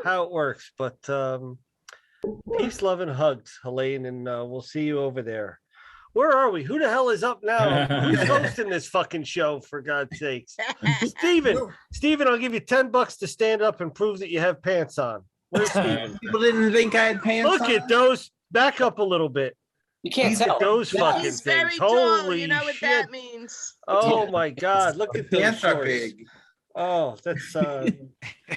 how it works, but peace, love, and hugs, Helene, and we'll see you over there. Where are we? Who the hell is up now? Who's hosting this fucking show, for God's sakes? Steven, I'll give you $10 to stand up and prove that you have pants on. Where's Steven? People didn't think I had pants Look on. at those. Back up a little bit. You can't Look tell. at those fucking He's things. very tall. Holy You know what shit. that means. Oh my God. Look at those Pants are shorts. big. Oh, that's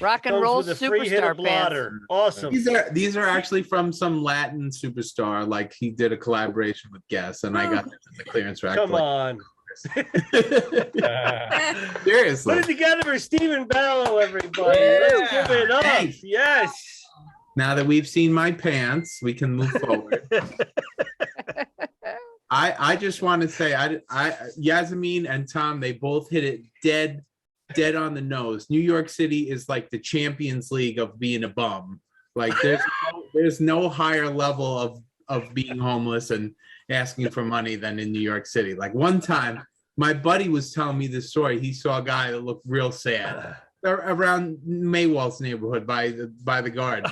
Rock and comes roll with a free hit superstar of pants. blotter. Awesome. These are actually from some Latin superstar. Like he did a collaboration with Guess, and I got them in the clearance rack. Come on. Seriously. Put it together for Stephen Ballo, everybody. Yeah. Let's give it up. Hey. Yes. Now that we've seen my pants, we can move forward. I just want to say, I Yasmin and Tom, they both hit it dead on the nose. New York City is like the Champions League of being a bum. Like there's no higher level of being homeless and asking for money than in New York City. Like one time, my buddy was telling me this story. He saw a guy that looked real sad around Maywald's neighborhood by the garden.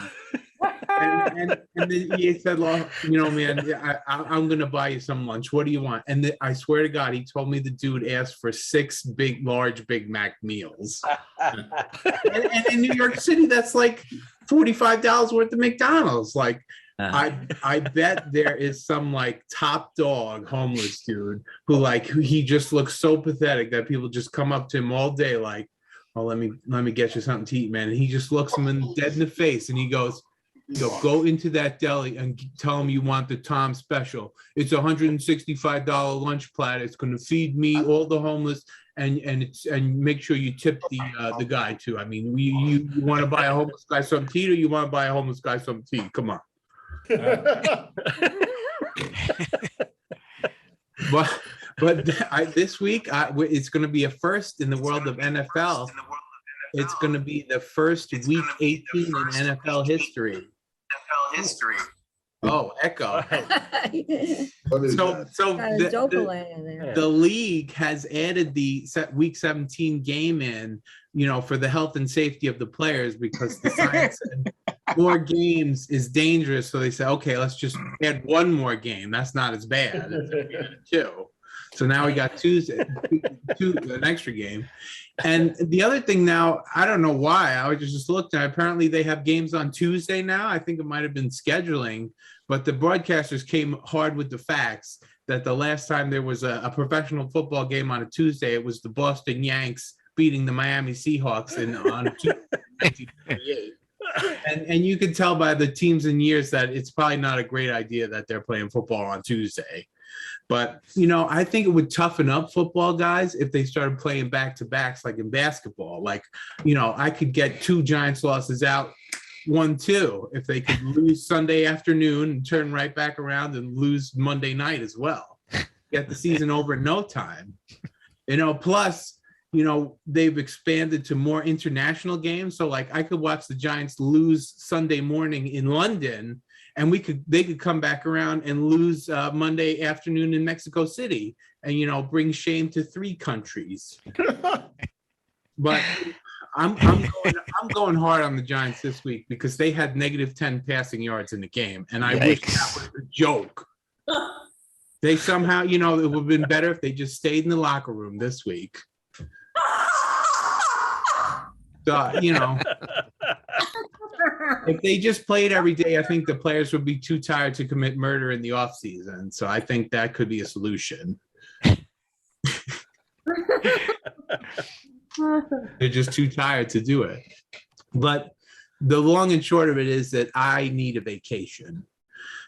And then he said, well, you know, man, I'm going to buy you some lunch. What do you want? And I swear to God, he told me the dude asked for 6 large Big Mac meals. and in New York City, that's like $45 worth of McDonald's. Like, I bet there is some like top dog homeless dude who he just looks so pathetic that people just come up to him all day like, oh, let me get you something to eat, man. And he just looks him dead in the face and he goes, go into that deli and tell them you want the Tom special. It's $165 lunch platter. It's going to feed me, all the homeless, and make sure you tip the guy too. I mean, you want to buy a homeless guy some tea, or you want to buy a homeless guy some tea? Come on. But this week it's going to be a first in the world of NFL. It's going to be the first week 18 in NFL history. Oh, echo. So the league has added the week 17 game in, you know, for the health and safety of the players, because the science said more games is dangerous. So they said, okay, let's just add one more game. That's not as bad. Two. So now we got Tuesday, an extra game. And the other thing now, I don't know why, I just looked at, apparently they have games on Tuesday now. I think it might have been scheduling, but the broadcasters came hard with the facts that the last time there was a professional football game on a Tuesday, it was the Boston Yanks beating the Miami Seahawks on 1938. And you can tell by the teams and years that it's probably not a great idea that they're playing football on Tuesday. But, you know, I think it would toughen up football guys if they started playing back-to-backs like in basketball. Like, you know, I could get 2 Giants losses out, 1-2, if they could lose Sunday afternoon and turn right back around and lose Monday night as well. Get the season over in no time. You know, plus, you know, they've expanded to more international games. So, like, I could watch the Giants lose Sunday morning in London, and they could come back around and lose Monday afternoon in Mexico City, and, you know, bring shame to 3 countries. But I'm going hard on the Giants this week because they had -10 passing yards in the game, and I wish that was a joke. They somehow, you know, it would have been better if they just stayed in the locker room this week. So, you know, if they just played every day, I think the players would be too tired to commit murder in the offseason. So I think that could be a solution. They're just too tired to do it. But the long and short of it is that I need a vacation.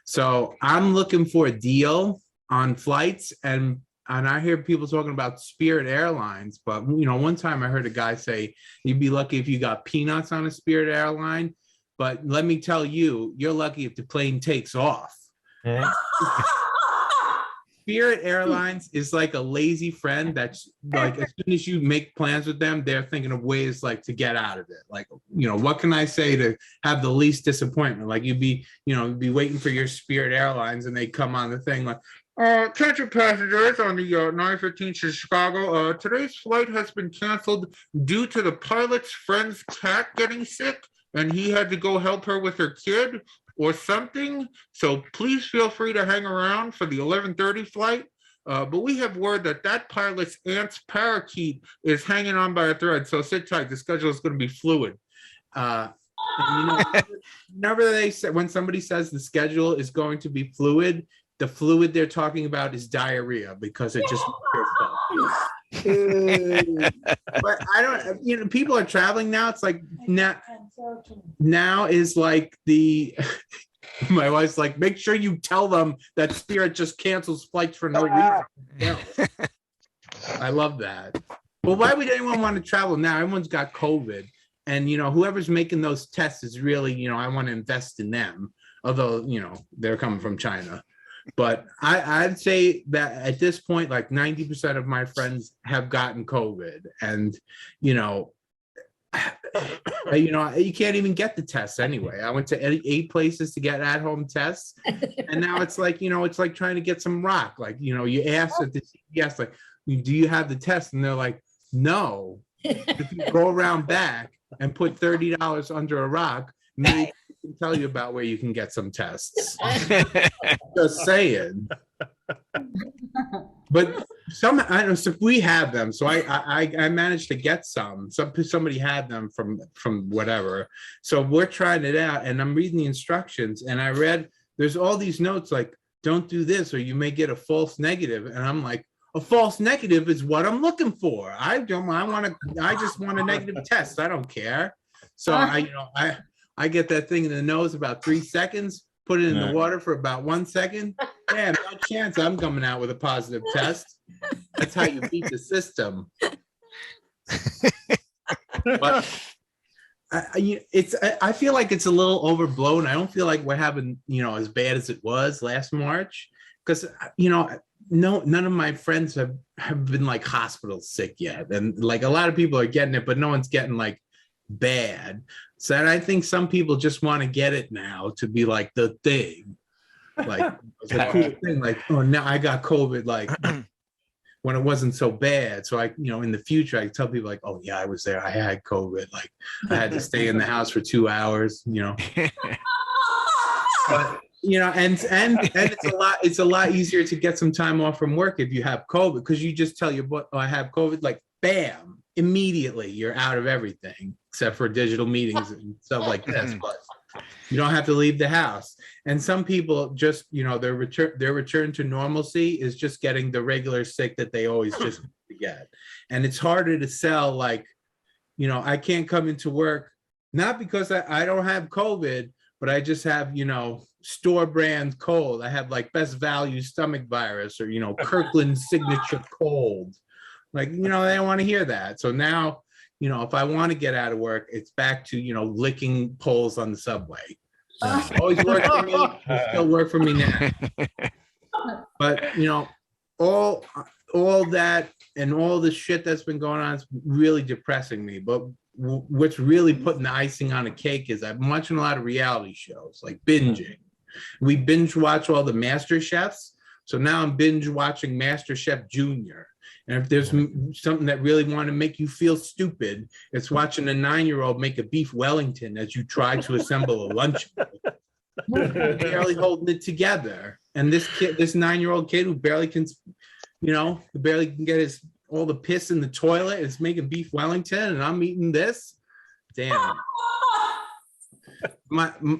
So I'm looking for a deal on flights, and I hear people talking about Spirit Airlines, but, you know, one time I heard a guy say you'd be lucky if you got peanuts on a Spirit airline, but let me tell you, you're lucky if the plane takes off. Spirit Airlines is like a lazy friend that's like, as soon as you make plans with them, they're thinking of ways like to get out of it. Like, you know, what can I say to have the least disappointment? Like you'd be waiting for your Spirit Airlines and they come on the thing like, attention passengers on the 915 to Chicago. Today's flight has been canceled due to the pilot's friend's cat getting sick. and he had to go help her with her kid or something. So please feel free to hang around for the 11:30 flight. But we have word that pilot's aunt's parakeet is hanging on by a thread. So sit tight. The schedule is going to be fluid. And, whenever they say, when somebody says the schedule is going to be fluid, the fluid they're talking about is diarrhea because it just but I don't, people are traveling now. It's like now is like the my wife's like, make sure you tell them that Spirit just cancels flights for no reason. I love that. Well, why would anyone want to travel now? Everyone's got COVID. And, whoever's making those tests is really, I want to invest in them. Although, they're coming from China. But I'd say that at this point, like 90% of my friends have gotten COVID. And, you can't even get the tests anyway. I went to 8 places to get at-home tests. And now it's like, it's like trying to get some rock. Like, you ask at the CVS, like, do you have the test? And they're like, no. If you go around back and put $30 under a rock, maybe I can tell you about where you can get some tests. Just saying. But I don't know, we have them. So I managed to get some. Somebody had them from whatever. So we're trying it out, and I'm reading the instructions, and I read there's all these notes like, don't do this or you may get a false negative. And I'm like, a false negative is what I'm looking for. I just want a negative test. I don't care. So I get that thing in the nose about 3 seconds, put it in the water for about 1 second. Yeah, no chance I'm coming out with a positive test. That's how you beat the system. But I feel like it's a little overblown. I don't feel like we're having, as bad as it was last March. Because, none of my friends have been like hospital sick yet. And like a lot of people are getting it, but no one's getting like bad. So I think some people just want to get it now to be like the thing. Like it's a cool thing. Like, oh, now I got COVID like when it wasn't so bad. So I, in the future, I tell people like, oh yeah, I was there. I had COVID. Like I had to stay in the house for 2 hours, But, and it's a lot easier to get some time off from work if you have COVID, because you just tell your boy, oh, I have COVID, like bam, immediately you're out of everything except for digital meetings and stuff like this. But you don't have to leave the house. And some people just, their return to normalcy is just getting the regular sick that they always just get. And it's harder to sell like, I can't come into work, not because I don't have COVID, but I just have, store brand cold. I have like Best Value stomach virus or, Kirkland signature cold. Like, they don't want to hear that. So now, if I want to get out of work, it's back to, licking poles on the subway. Always worked for me. It still work for me now. But, all that and all the shit that's been going on is really depressing me. But what's really putting the icing on the cake is I'm watching a lot of reality shows, like binging. We binge watch all the Master Chefs. So now I'm binge watching Master Chef Junior. And if there's something that really want to make you feel stupid, it's watching a 9-year-old make a beef Wellington as you try to assemble a lunch. Barely holding it together. And this 9-year-old kid who barely can, barely can get all the piss in the toilet is making beef Wellington, and I'm eating this. Damn.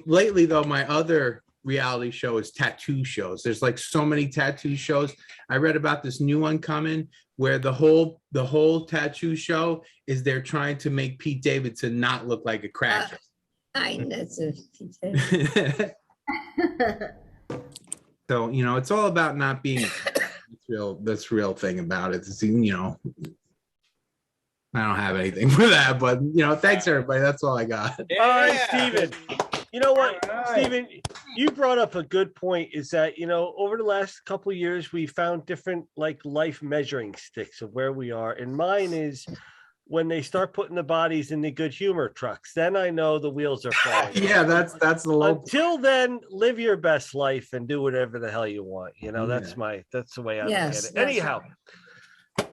Lately though, my other reality show is tattoo shows. There's like so many tattoo shows. I read about this new one coming where the whole tattoo show is they're trying to make Pete Davidson not look like a crackhead. I know. So, it's all about not being that's real thing about it. It's, I don't have anything for that, but thanks everybody. That's all I got. All right, Steven. You know what, Steven, you brought up a good point, is that, over the last couple of years, we found different like life measuring sticks of where we are. And mine is when they start putting the bodies in the good humor trucks, then I know the wheels are falling. Yeah, that's the low. Until then, live your best life and do whatever the hell you want. That's the way I look at it. Anyhow,